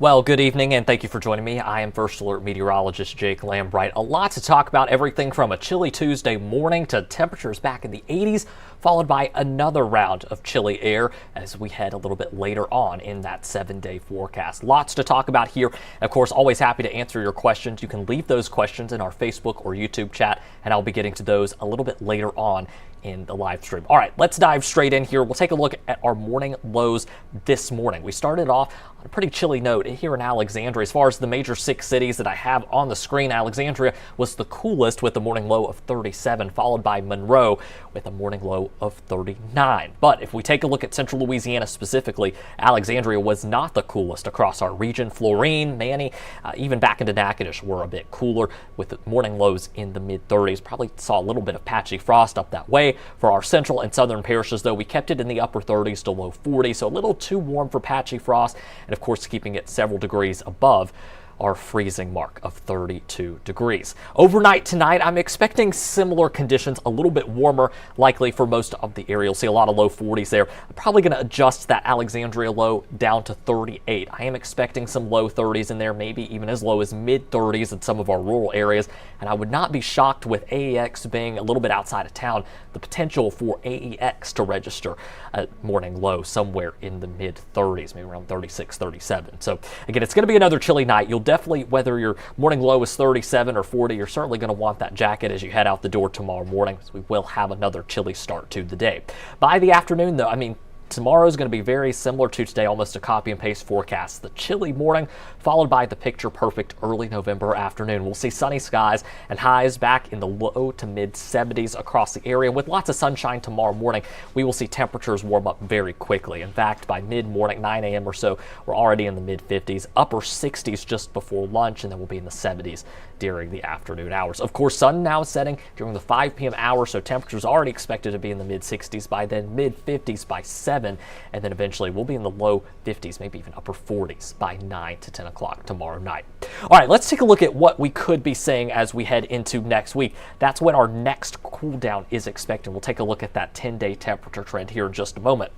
Well, good evening and thank you for joining me. I am First Alert Meteorologist Jake Lambright. A lot to talk about, everything from a chilly Tuesday morning to temperatures back in the 80s, followed by another round of chilly air as we head a little bit later on in that 7-day forecast. Lots to talk about here. Of course, always happy to answer your questions. You can leave those questions in our Facebook or YouTube chat, and I'll be getting to those a little bit later on in the live stream. All right, let's dive straight in here. We'll take a look at our morning lows this morning. We started off on a pretty chilly note here in Alexandria. As far as the major 6 cities that I have on the screen, Alexandria was the coolest with a morning low of 37, followed by Monroe with a morning low of 39. But if we take a look at central Louisiana specifically, Alexandria was not the coolest across our region. Florine, Manny, even back into Natchitoches were a bit cooler with morning lows in the mid-30s. Probably saw a little bit of patchy frost up that way. For our central and southern parishes, though, we kept it in the upper 30s to low 40s, so a little too warm for patchy frost, and of course keeping it several degrees above our freezing mark of 32 degrees. Overnight tonight, I'm expecting similar conditions, a little bit warmer likely for most of the area. You'll see a lot of low 40s there. I'm probably going to adjust that Alexandria low down to 38. I am expecting some low 30s in there, maybe even as low as mid 30s in some of our rural areas, and I would not be shocked with AEX being a little bit outside of town, the potential for AEX to register a morning low somewhere in the mid 30s, maybe around 36, 37. So again, it's going to be another chilly night. You'll definitely, whether your morning low is 37 or 40, you're certainly going to want that jacket as you head out the door tomorrow morning, because we will have another chilly start to the day. By the afternoon, though, tomorrow is going to be very similar to today, almost a copy and paste forecast. The chilly morning followed by the picture perfect early November afternoon. We'll see sunny skies and highs back in the low to mid 70s across the area. With lots of sunshine tomorrow morning, we will see temperatures warm up very quickly. In fact, by mid-morning, 9 a.m. or so, we're already in the mid 50s, upper 60s just before lunch, and then we'll be in the 70s during the afternoon hours. Of course, sun now setting during the 5 p.m. hour, so temperatures already expected to be in the mid 60s by then, mid 50s by 7, and then eventually we'll be in the low 50s, maybe even upper 40s by 9 to 10 o'clock tomorrow night. All right, let's take a look at what we could be seeing as we head into next week. That's when our next cool down is expected. We'll take a look at that 10-day temperature trend here in just a moment.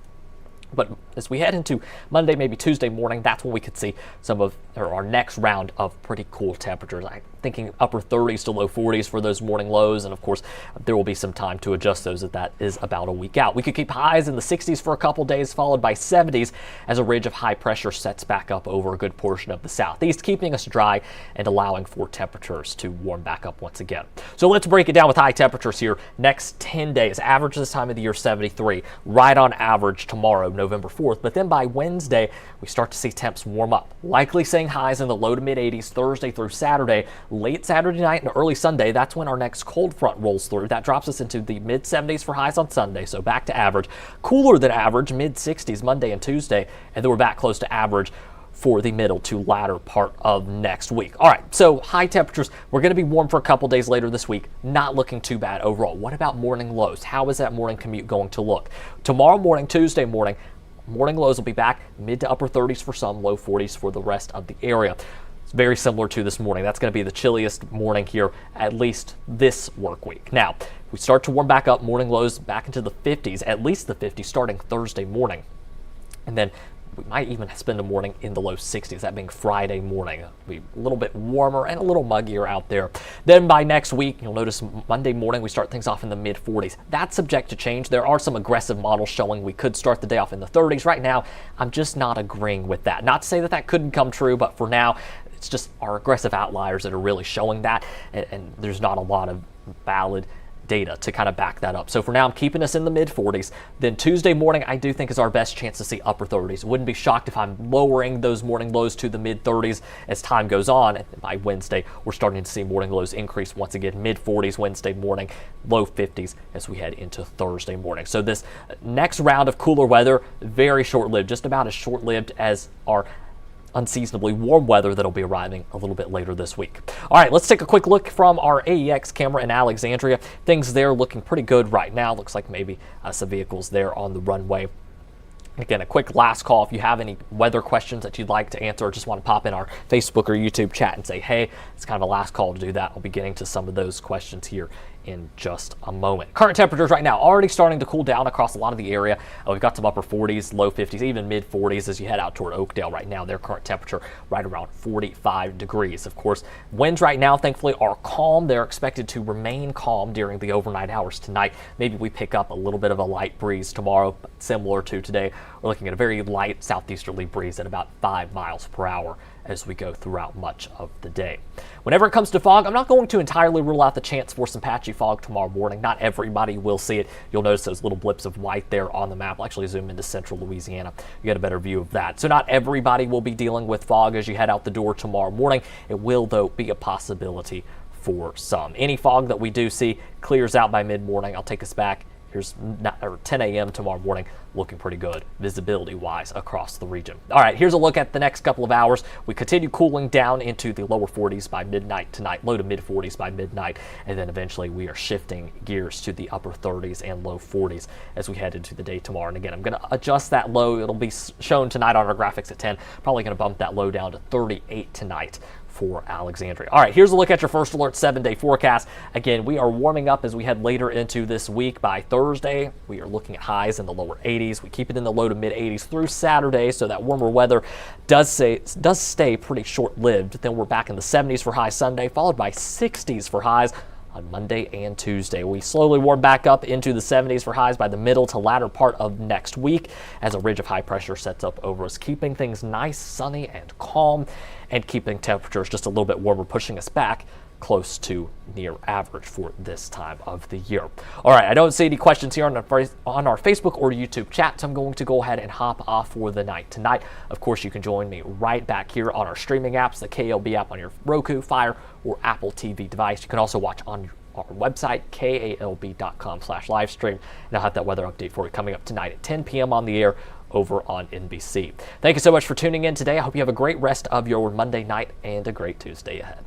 But as we head into Monday, maybe Tuesday morning, that's when we could see our next round of pretty cool temperatures. I'm thinking upper 30s to low 40s for those morning lows, and of course there will be some time to adjust those as that is about a week out. We could keep highs in the 60s for a couple days, followed by 70s as a ridge of high pressure sets back up over a good portion of the southeast, keeping us dry and allowing for temperatures to warm back up once again. So let's break it down with high temperatures here. Next 10 days, average this time of the year 73, right on average tomorrow, November 4th, but then by Wednesday, we start to see temps warm up, likely seeing highs in the low to mid 80s Thursday through Saturday. Late Saturday night and early Sunday, that's when our next cold front rolls through. That drops us into the mid 70s for highs on Sunday, so back to average. Cooler than average, mid 60s Monday and Tuesday, and then we're back close to average for the middle to latter part of next week. All right, so high temperatures, we're going to be warm for a couple days later this week. Not looking too bad overall. What about morning lows? How is that morning commute going to look? Tomorrow morning, Tuesday morning, morning lows will be back mid to upper 30s for some, low 40s for the rest of the area. It's very similar to this morning. That's going to be the chilliest morning here, at least this work week. Now, we start to warm back up, morning lows back into the 50s, at least the 50s, starting Thursday morning. And then we might even spend a morning in the low 60s, that being Friday morning. It'll be a little bit warmer and a little muggier out there. Then by next week, you'll notice Monday morning, we start things off in the mid 40s. That's subject to change. There are some aggressive models showing we could start the day off in the 30s. Right now, I'm just not agreeing with that. Not to say that that couldn't come true, but for now, it's just our aggressive outliers that are really showing that, and there's not a lot of valid data to kind of back that up. So for now, I'm keeping us in the mid 40s. Then Tuesday morning, I do think is our best chance to see upper 30s. Wouldn't be shocked if I'm lowering those morning lows to the mid 30s as time goes on. And by Wednesday, we're starting to see morning lows increase once again, mid 40s Wednesday morning, low 50s as we head into Thursday morning. So this next round of cooler weather, very short-lived, just about as short-lived as our unseasonably warm weather that'll be arriving a little bit later this week. All right, let's take a quick look from our AEX camera in Alexandria. Things there looking pretty good right now. Looks like maybe some vehicles there on the runway. Again, a quick last call. If you have any weather questions that you'd like to answer or just want to pop in our Facebook or YouTube chat and say, hey, it's kind of a last call to do that. I'll be getting to some of those questions here in just a moment. Current temperatures right now already starting to cool down across a lot of the area. We've got some upper 40s, low 50s, even mid 40s as you head out toward Oakdale right now. Their current temperature right around 45 degrees. Of course, winds right now thankfully are calm. They're expected to remain calm during the overnight hours tonight. Maybe we pick up a little bit of a light breeze tomorrow, but similar to today. We're looking at a very light southeasterly breeze at about 5 miles per hour as we go throughout much of the day. Whenever it comes to fog, I'm not going to entirely rule out the chance for some patchy fog tomorrow morning. Not everybody will see it. You'll notice those little blips of white there on the map. I'll actually zoom into central Louisiana. You get a better view of that. So not everybody will be dealing with fog as you head out the door tomorrow morning. It will, though, be a possibility for some. Any fog that we do see clears out by mid-morning. I'll take us back. Here's 10 a.m. tomorrow morning, looking pretty good visibility-wise across the region. All right, here's a look at the next couple of hours. We continue cooling down into the lower 40s by midnight tonight, low to mid 40s by midnight, and then eventually we are shifting gears to the upper 30s and low 40s as we head into the day tomorrow. And again, I'm going to adjust that low. It'll be shown tonight on our graphics at 10. Probably going to bump that low down to 38 tonight for Alexandria. All right, here's a look at your First Alert 7-day forecast. Again, we are warming up as we head later into this week. By Thursday, we are looking at highs in the lower 80s. We keep it in the low to mid 80s through Saturday, so that warmer weather does stay pretty short-lived. Then we're back in the 70s for highs Sunday, followed by 60s for highs on Monday and Tuesday. We slowly warm back up into the 70s for highs by the middle to latter part of next week as a ridge of high pressure sets up over us, keeping things nice, sunny, and calm, and keeping temperatures just a little bit warmer, pushing us back close to near average for this time of the year. All right, I don't see any questions here on our Facebook or YouTube chat, so I'm going to go ahead and hop off for the night tonight. Of course, you can join me right back here on our streaming apps, the KALB app on your Roku, Fire, or Apple TV device. You can also watch on our website, kalb.com/livestream, and I'll have that weather update for you coming up tonight at 10 p.m. on the air over on NBC. Thank you so much for tuning in today. I hope you have a great rest of your Monday night and a great Tuesday ahead.